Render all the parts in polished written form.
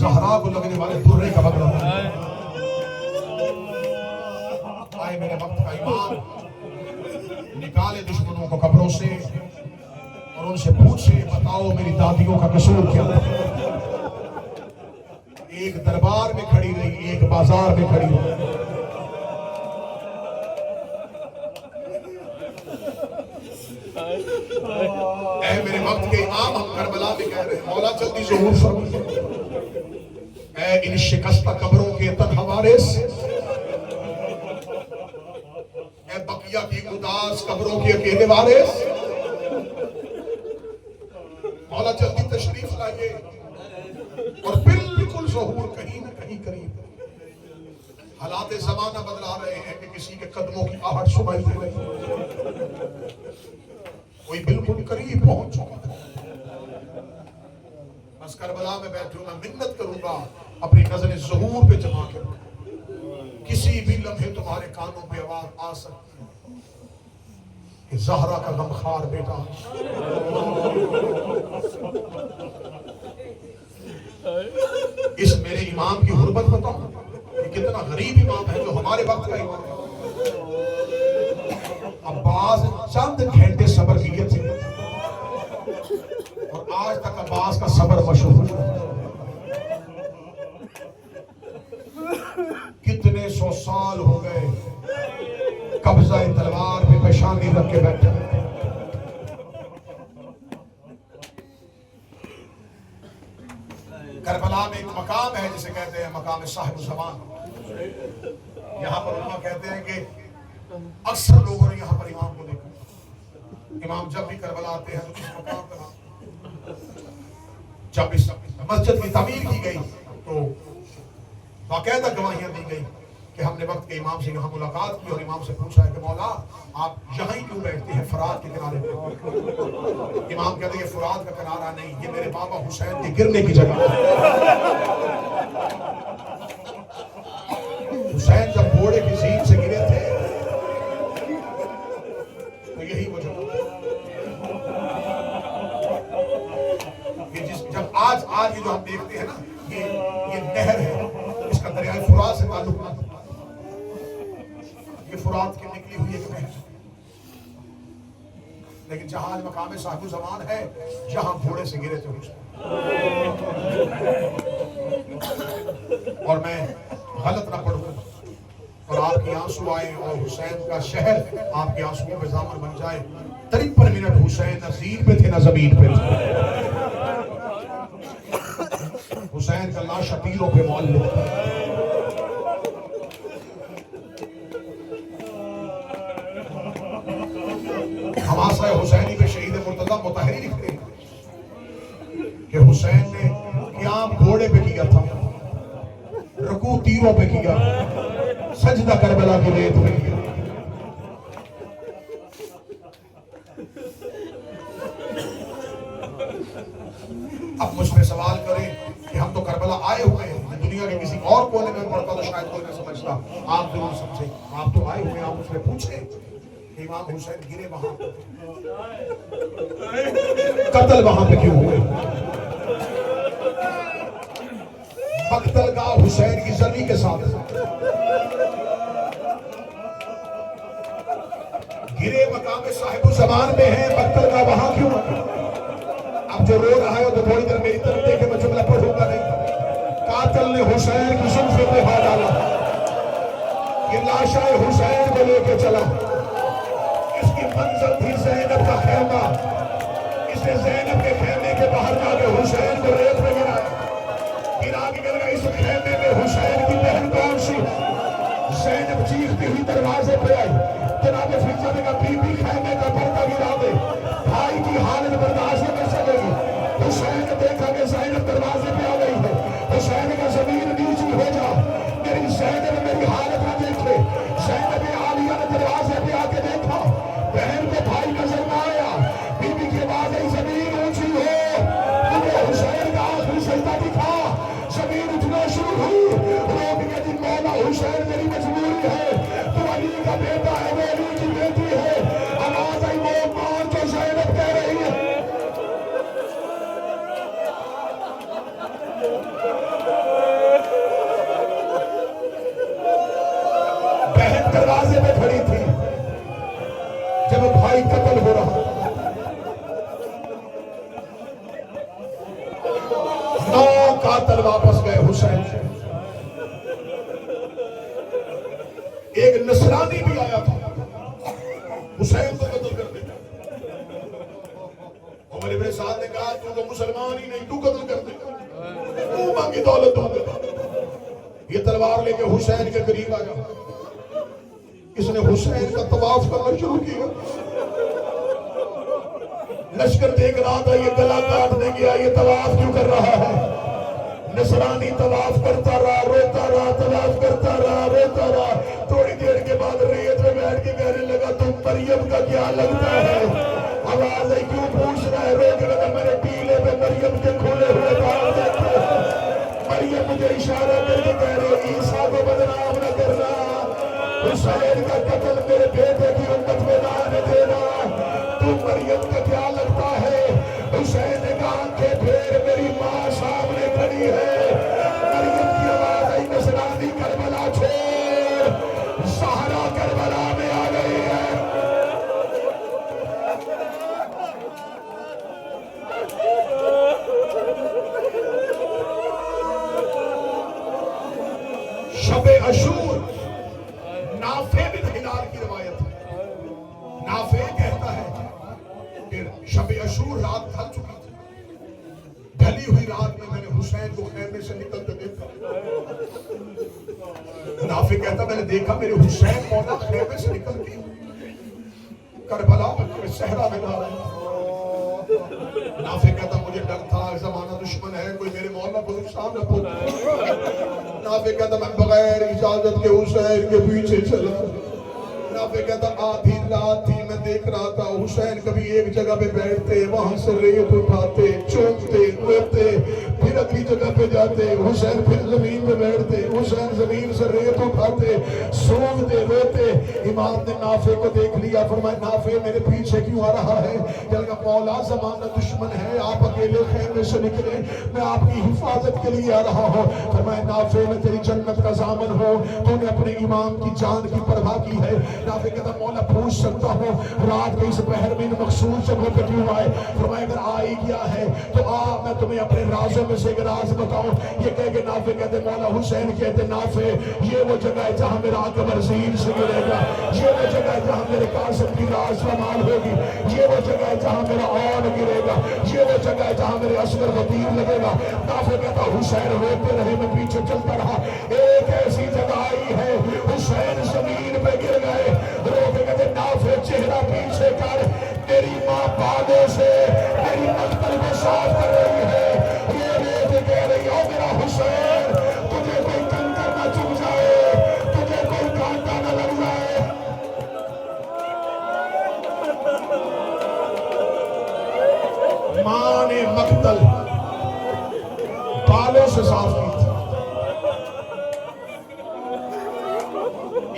زہرا کو لگنے والے درے کا بدلہ آئے میرے وقت کا امام نکالے دشمنوں کو قبروں سے اور ان سے پوچھے بتاؤ میری دادیوں کا قصور کیا تھا؟ ایک دربار میں کھڑی رہی ایک بازار میں کھڑی رہی اے میرے وقت کے امام ہم کربلا میں کہہ رہے ہیں مولا جلدی ظہور فرمائیے اے ان شکستہ قبروں کے تنہا وارث اے بقیہ کی اداس قبروں کے اکیلے وارث مولا جلدی تشریف لائیے اور بالکل ظہور کہیں نہ کہیں قریب حالات زمانہ بدلا رہے ہیں کہ کسی کے قدموں کی آہٹ سنائی دے رہی کوئی بالکل قریب پہنچ چکا ہے بس کربلا میں بیٹھوں میں منت کروں گا اپنی نظر ظہور پہ جما کے کسی بھی لمحے تمہارے کانوں پہ آواز آ سکتی ہے کہ زہرا کا غمخوار بیٹا اس میرے امام کی حرمت بتاؤ کہ کتنا غریب امام ہے جو ہمارے وقت کا امام ہے عباس چند گھنٹے صبر کیے تھے اور آج تک عباس کا صبر مشہور ہے کتنے سو سال ہو گئے قبضہ تلوار پہ پیشانی رکھ کے بیٹھے کربلا میں ایک مقام ہے جسے کہتے ہیں مقام صاحب زمان یہاں پر علماء کہتے ہیں کہ اکثر لوگوں نے یہاں پر امام کو دیکھا امام جب بھی کربلا آتے ہیں تو اس مقام پر جب اس مسجد کی تعمیر کی گئی تو باقاعدہ گواہیاں دی گئی کہ ہم نے وقت کے امام سے یہاں ملاقات کی اور امام سے پوچھا ہے کہ مولا آپ یہاں ہی کیوں بیٹھتے ہیں فرات کے کنارے پہ امام کہتے ہیں یہ فرات کا کنارہ نہیں یہ میرے بابا حسین کے گرنے کی جگہ حسین جب گھوڑے کی زین سے گرے تھے تو یہی وہ جگہ جب آج یہ جو ہم دیکھتے ہیں نا یہ نہر ہے اس کا دریائے فرات سے تعلق نہ یہ فرات کی نکلی ہوئی ایک نہر لیکن جہاں مقام صاحب زمان ہے جہاں گھوڑے سے گرے تھے اور میں غلط نہ پڑھوں اور آپ کی آنسو آئے اور حسین کا شہر آپ کے آنسو پہ ضامن بن جائے 53 منٹ حسین نہ زین پہ تھے نہ زمین پہ تھے حسین کا لاشا تیروں پہ معلق حماسہ حسینی پہ شہید مرتضی مطہری لکھتے ہیں کہ حسین نے قیام گھوڑے پہ کیا تھا رکوع تیروں پہ کیا سجدہ کربلا کی ریت پہ کیا اب مجھ پہ سوال کریں کہ ہم تو کربلا آئے ہوئے ہیں دنیا کے کسی اور کونے میں پڑھتا تو شاید کوئی نہ سمجھتا آپ ضرور سمجھیں آپ تو آئے ہوئے ہیں آپ مجھ سے پوچھیں امام حسین گرے وہاں پہ قتل وہاں پہ کیوں ہوئے مقتل گاہ حسین کی زمین کے ساتھ گرے مقام صاحب زمان میں ہیں مقتل گاہ وہاں کیوں اب جو رو رہا ہے تو تھوڑی دیر میری طرف دیکھے میں جملہ پڑھوں گا نہیں قاتل نے حسین کی زلف پہ ہاتھ ڈالا یہ لاشا حسین کو لے کے چلا اس کی منزل تھی زینب کا خیمہ اس نے زینب کے خیمے کے باہر جا کے حسین کو ریت میں گرایا گرا کے گرا اس خیمے میں حسین کی بہن کون سی زینب چیختی ہوئی دروازے پہ آئی جناب فضا نے کہا بی بی خیمے کا پردہ گرا دے بھائی کی حالت برداشت نہ کر سکے گی حسین نے دیکھا کہ زینب دروازے پہ آ گئی ہے حسین کا زمین نیچی ہو جا میری زینب میری حالت نہ دیکھے زینب عالیہ نے دروازے پہ آ کے دیکھا بہن کو بھائی نظر نہ آیا بی بی کے بعد زمین اونچی ہو تمہیں حسین کا آخری سجدہ دکھا زمین اٹھنا شروع ہوئی روک کے دن مولا حسین میری مجبوری ہے تو علی کا بیٹا ہے وہ علی کی بیٹی ہے آواز آئی وہ ماں جو زینب کہہ رہی ہے قاتل واپس گئے حسین سے. ایک نصرانی بھی آیا تھا حسین کو قتل کرنے کا. عمر ابن سعد نے کہا تو مسلمان ہی نہیں, تو قتل کر دے گا, تو مانگی دولت دوں گا. یہ تلوار لے کے حسین کے قریب آیا. اس نے حسین کا طواف کرنا شروع کیا. لشکر دیکھ رہا تھا یہ گلا کاٹنے گیا, یہ طواف کیوں کر رہا ہے. نصرانی طواف کرتا رہا, روتا رہا, طواف کرتا رہا, روتا رہا. تھوڑی دیر کے بعد ریت میں بیٹھ کے کہنے لگا تم مریم کا کیا لگتا ہے. آواز ہے کیوں پوچھ رہا ہے. روک لگا میرے ٹیلے پہ مریم کے کھولے ہوئے بال دیکھتے. مریم مجھے اشارہ کر کے کہہ رہے عیسیٰ کو بدنام نہ کرنا, حسین کا قتل میرے بیٹے کی امت میں نہ آنے دینا. تو مریم کا کیا لگتا ہے. حسین نے کہا آنکھیں پھیر, میری ماں سامنے کھڑی ہے. مریم کی آواز آئی نصرانی کربلا چھوڑ, سہرا کربلا میں آ گئی ہے. شب عاشور نافع بن ہلال کی روایت ہے. نافع کہتا ہے کہ شب عاشور رات ڈھل چکی تھی. ڈھلی ہوئی رات میں نے حسین کو خیمے سے نکلتے دیکھا. نافع کہتا میں نے دیکھا میرے حسین مولا خیمے سے نکل کے کربلا میں صحرا میں جا رہے ہیں. نافع کہتا مجھے ڈر تھا زمانہ دشمن ہے, کوئی میرے مولا کو نقصان نہ پہنچے. نافع کہتا میں بغیر اجازت کے حسین کے پیچھے چلا. نافع کہتا آدھی رات تھی, میں دیکھ رہا تھا حسین کبھی ایک جگہ پہ بیٹھتے, وہاں سے ریت اٹھاتے, چومتے, روتے, پھر اگلی جگہ پہ جاتے, حسین پھر زمین پہ بیٹھتے, حسین زمین سے ریت اٹھاتے, سونگتے, روتے. امام نے نافع کو دیکھ لیا, فرمایا نافع میرے پیچھے کیوں آ رہا ہے. کہنے لگا مولا زمانہ دشمن ہے, آپ اکیلے خیمے سے نکلے, میں آپ کی حفاظت کے لیے آ رہا ہوں. فرمایا نافع میں تیری جنت کا ضامن ہوں, تو نے اپنے امام کی جان کی پرواہ کی ہے. نافع کہتا مولا پوچھ سکتا ہوں رات کے اس پہر میں مخصوص جگہوں پہ کیوں آئے. فرمایا اگر آئی کیا ہے تو میں تمہیں اپنے رازوں میں سے ایک راز بتاؤں. یہ کہہ کے نافع کہتے مولا حسین کہتے نافع یہ وہ جگہ ہے جہاں میرا اکبر زین سے گرے گا, یہ وہ جگہ ہے جہاں میرے قاسم کی راز کمال ہوگی, یہ وہ جگہ ہے جہاں میرا اون گرے گا, یہ وہ جگہ ہے جہاں میرے اصغر و تیر لگے گا. نافع کہتا حسین روتے رہے, میں پیچھے چلتا رہا. ایک ایسی جگہ آئی ہے حسین زمین پہ گر گئے. روتے کہتے نافع چہرہ پیچھے کر, تیری ماں بادوں سے تیری مقتل کو صاف کر رہی ہے. یہ روتے کہہ رہی ہو میرا حسین تجھے کوئی کنکر نہ چک جائے, تجھے کوئی کانٹا نہ لگ جائے. ماں نے مقتل بالوں سے صاف کی تھی.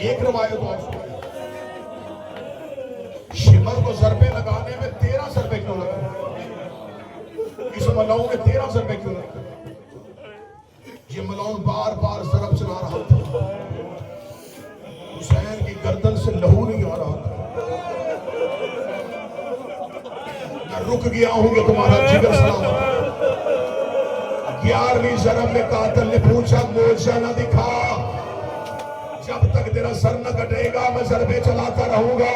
ایک روایت اور شمر کو ضربے لگانے میں 13 ضربے کیوں لگے, اس ملعون کے 13 ضربے کیوں لگے. یہ ملعون بار بار ضرب چلا رہا تھا, حسین کی گردن سے لہو نہیں آ رہا تھا. میں رک گیا ہوں کہ تمہارا جگر سلامت. 11ویں ضرب میں قاتل نے پوچھا موجہ نہ دکھا, جب تک تیرا سر نہ کٹے گا میں ضربے چلاتا رہوں گا.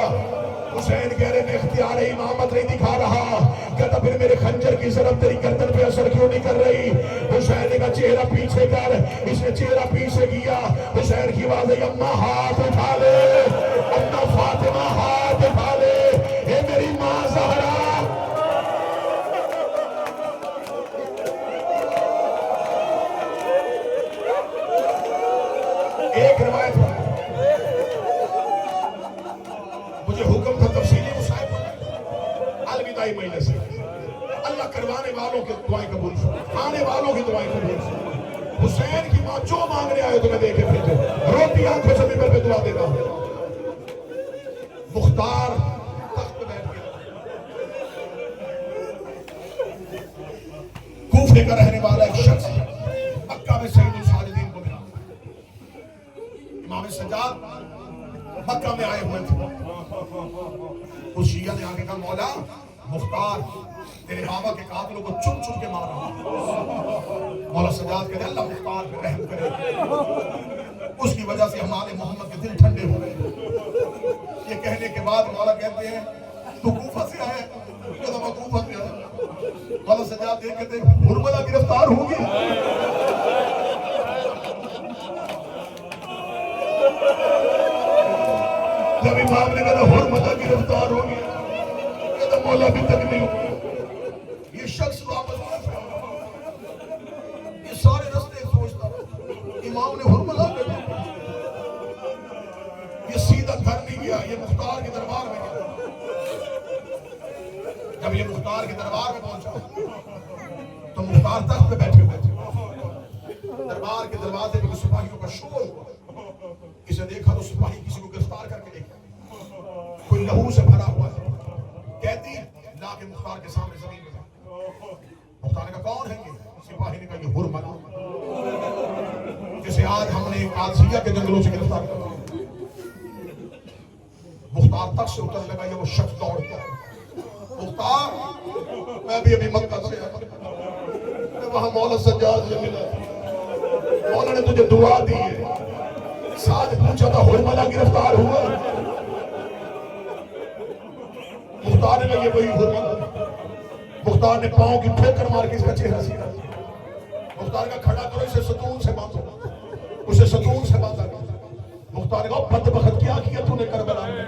حسین کہہ رہے میں اختیار امامت نہیں دکھا رہا. کہتا پھر میرے خنجر کی ضرب تیری گردن پہ اثر کیوں نہیں کر رہی. حسین نے کہا چہرہ پیچھے کر. اس نے چہرہ پیچھے کیا. حسین کی آواز ہے اماں ہاتھ اٹھا لے, اماں فاطمہ ہاتھ اٹھا لے, اے میری ماں زہرا. ایک روایت مجھے حکم تھا تفصیلی مصائب الوداعی مجلس سے, اللہ کروانے والوں کے دعائیں قبول فرمائے, آنے والوں کی دعائیں قبول فرمائے. حسین کی ماں جو مانگنے آئے تمہیں دیکھے پھرتے, روتی آنکھوں سے ممبر پہ دعا دینا. مختار تخت پہ بیٹھ گیا, کوفے کا رہنے والا ایک شخص مکہ میں سید الساجدین کو ملا. امام سجاد مکہ میں آئے ہوئے تھے. اس شیعہ نے آگے کہا مولا مختار تیرے بابا کے قاتلوں کو چن چن کے مارا. مولا سجاد کہتے اللہ مختار پہ رحم کرے. اس کی وجہ سے ہمارے محمد کے دل ٹھنڈے ہو گئے. یہ کہنے کے بعد مولا کہتے ہیں تو کوفہ سے آئے. کہتا میں کوفہ سے آیا. مولا سجاد دیکھ کہتے ہیں ہرملہ گرفتار ہوگی. جب امام نے کہا ہرملہ گرفتار ہوگی کہتا مولا ابھی تک نہیں ہوگی. یہ شخص واپس یہ سارے رستے سوچتا امام نے حرملہ کر دیا. یہ سیدھا گھر نہیں گیا, یہ مختار کے دربار میں گیا. جب یہ مختار کے دربار میں پہنچا تو مختار تخت پہ بیٹھے ہوئے تھے. دربار کے دروازے پہ سپاہیوں کا شور ہوا. اسے دیکھا تو سپاہی کسی کو گرفتار کر کے لے گیا. کوئی لہو سے بھرا ہوا ہے. کہتی لا کے مختار کے سامنے زمین میں. مختار نے کہا کون ہے یہ؟ سپاہی نے کہا یہ حرملہ جسے آج ہم نے قادسیہ کے جنگلوں سے گرفتار کر دیا. مختار تک سے اتر لگا. یہ وہ شخص دوڑ گیا. مختار میں بھی ابھی مکہ سے آیا, میں وہاں مولا سجاد سے ملا. مولا نے تجھے دعا دی ہے. ساتھ پوچھا تھا حرملہ گرفتار ہوا. مختار نے کہا یہ وہی حرملہ. مختار نے پاؤں کی ٹھوکر مار کے اس کا چہرہ سیدھا. مختار کا کھڑا کرو اسے ستون سے باندھو. اسے ستون سے باندھا. مختار نے کہا بدبخت کیا کیا تو نے کربلا میں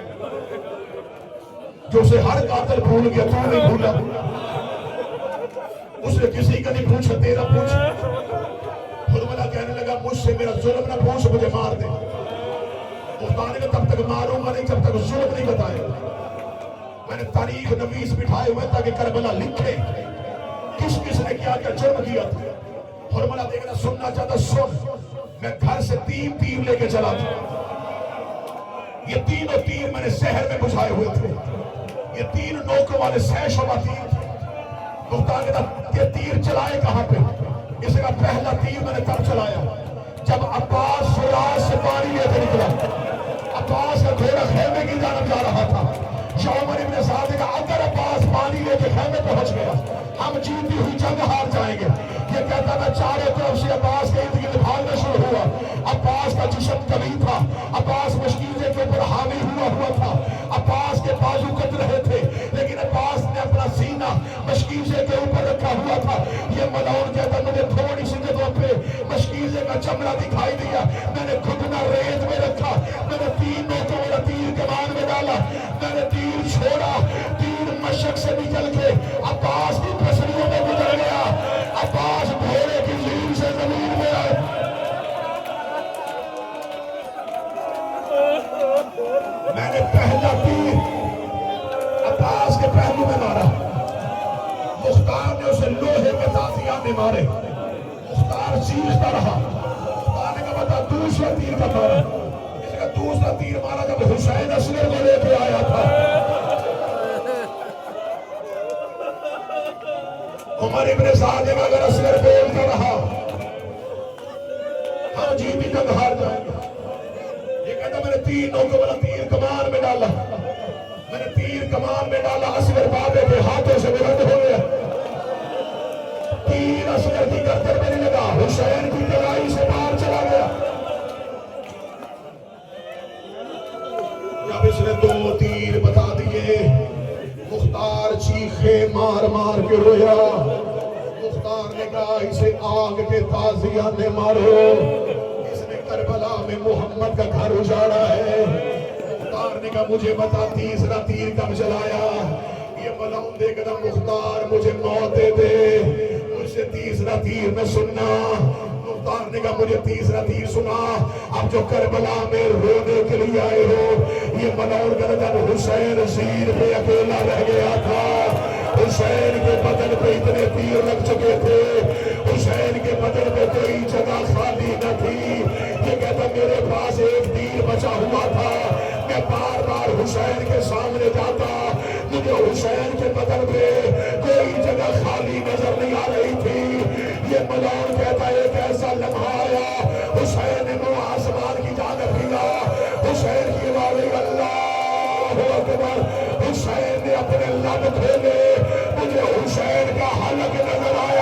جو اسے ہر قاتل بھول گیا تو نہیں بھولا. اسے کسی کا نہیں پوچھا تیرا پوچھ. حرملہ کہنے لگا مجھ سے میرا ظلم نہ پوچھ مجھے مار دے. مختار نے کہا تب تک ماروں گا نہیں جب تک ظلم نہیں بتائے. میں نے تاریخ نویس بٹھائے ہوئے تاکہ کربلا لکھے کس کس نے کیا کیا جرم کیا تھا. حرملہ دیکھنا سننا چاہتا سن. میں گھر سے 3 تیر لے کے چلا تھا. یہ تینوں تیر میں نے شہر میں بجھائے ہوئے تھے. یہ 3 نوکوں والے سہ شعبہ تیر تھے. مختار کہتا یہ تیر چلائے کہاں پہ؟ اس کا پہلا تیر میں نے تب چلایا جب عباس فراز سے پانی لے کے نکلا. عباس کا گھوڑا خیمے کی جانب جا رہا تھا. عمر ابن سعد کا اگر عباس پانی لے کے خیمے پہنچ گیا ہم جیتی ہوئی جنگ ہار جائیں گے. یہ کہتا میں چاروں طرف سے عباس کے ارد گرد بھاگنا شروع ہوا. عباس کا جسم طویل تھا. عباس مشکیزے کے اوپر حاوی ہوا تھا. عباس کے بازو کٹ رہے تھے لیکن عباس نے اپنا سینہ مشکیزے کے اوپر رکھا ہوا تھا. یہ ملعون کہتا مجھے تھوڑی سی جگہ پہ مشکیزے کا چمڑا دکھائی دیا. میں نے گھٹنا ریت میں رکھا. میں نے 3 نوکوں والا تیر کمان میں ڈالا. میں نے تیر چھوڑا. تیر مشرق سے نکل کے عباس کی پسلیوں میں گزر گیا. عباس گھوڑے کی زین سے زمین میں آئے. میں نے پہلا تیر عباس کے پہلو میں مارا. مختار نے اسے لوہے کے تازیہ میں مارے. مختار چیختا رہا. مختار نے کہا بتا دوسرا تیر کا مارا. اس کا دوسرا تیر مارا جب حسین اصغر کو لے کے آیا تھا. عمر ابن سعد اگر اصغر بولتا رہا ہم جیتی جنگ ہار جائیں گے. یہ کہتا میں نے 3 نوکوں والا تیر کمان میں ڈالا. میں نے تیر کمان میں ڈالا. اصغر بابے کے ہاتھوں سے رد ہو گیا. تیر اصغر کی گردن میں نہیں لگا. حسین کی کلائی سے باہر چلا گیا. جب اس نے 2 تیر بتا دیے مختار چیخے مار مار کے رویا. مختار نے کہا اسے آگ کے تازیہ میں مارو. اس نے کربلا میں محمد کا گھر اجاڑا ہے. مختار نے کہا مجھے بتا تیسرا تیر کب چلایا؟ یہ ملعون دے کہا مختار مجھے موت دے دے. مجھ سے تیسرا تیر میں سننا. مختار نے کہا مجھے تیسرا تیر سنا. اب جو کربلا میں رونے کے لیے آئے ہو یہ ملعون کا جب حسین زیر پہ اکیلا رہ گیا تھا. حسین کے بدن پہ اتنے تیر لگ چکے تھے. حسین کے بدن پہ کوئی جگہ خالی نہ تھی. یہ کہتا میرے پاس ایک تیر بچا ہوا تھا. میں بار بار حسین کے سامنے جاتا. مجھے حسین کے بدن پہ کوئی جگہ خالی نظر نہیں آ رہی تھی. یہ ملعون کہتا ایک ایسا لمحہ آیا حسین نے منہ آسمان کی جانب کیا. حسین کی آواز اللہ اکبر. حسین نے اپنے لب کھولے، مجھے حسین کا حلق نظر آیا۔